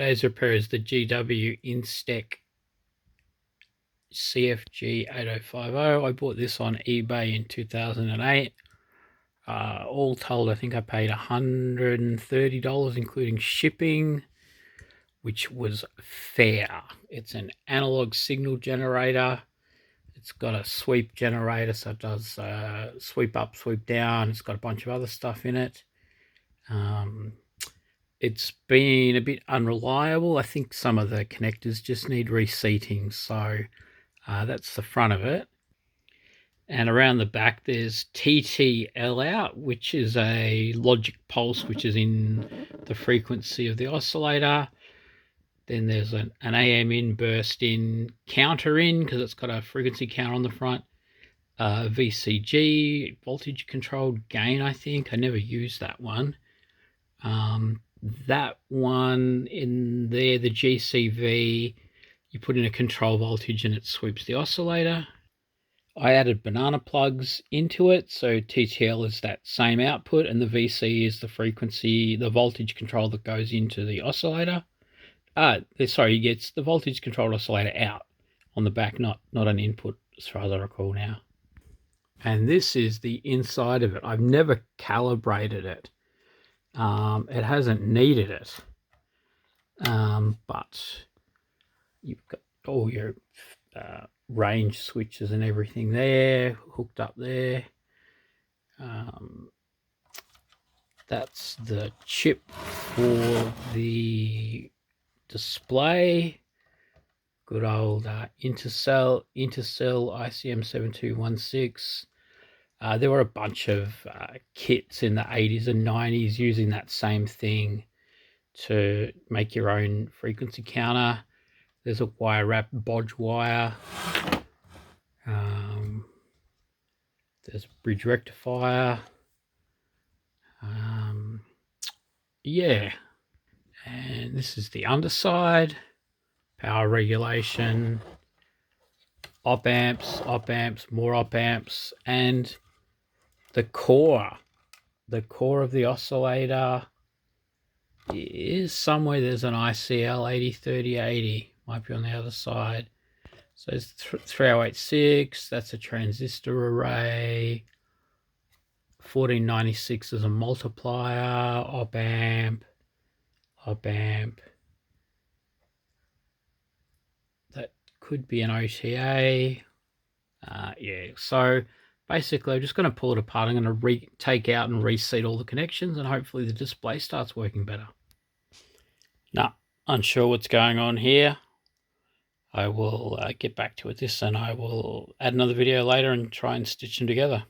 Today's repair is the Instek GFG-8050. I bought this on eBay in 2008. All told, I think I paid $130 including shipping, which was fair. It's an analog signal generator. It's got a sweep generator, so it does sweep up, sweep down. It's got a bunch of other stuff in it. It's been a bit unreliable. I think some of the connectors just need reseating. So that's the front of it. And around the back, there's TTL out, which is a logic pulse, which is in the frequency of the oscillator. Then there's an AM in, burst in, counter in, because it's got a frequency counter on the front. VCG, voltage controlled gain, I think. I never used that one. That one in there, the GCV, you put in a control voltage and it sweeps the oscillator. I added banana plugs into it, so TTL is that same output and the VC is the frequency, the voltage control that goes into the oscillator. Sorry, it gets the voltage controlled oscillator out on the back, not an input as far as I recall now. And this is the inside of it. I've never calibrated it. It hasn't needed it, but you've got all your range switches and everything there hooked up there. That's the chip for the display. Good old Intercell ICM7216. There were a bunch of kits in the 80s and 90s using that same thing to make your own frequency counter. There's a wire wrap bodge wire. There's a bridge rectifier. Yeah. And this is the underside. Power regulation. Op amps, more op amps, and the core of the oscillator is somewhere. There's an ICL 803080, might be on the other side. So it's 3086, that's a transistor array. 1496 is a multiplier, op amp. That could be an OTA. Yeah, so basically I'm just going to pull it apart. I'm going to take out and reseat all the connections and hopefully the display starts working better. Nah, unsure what's going on here. I will get back to it and I will add another video later and try and stitch them together.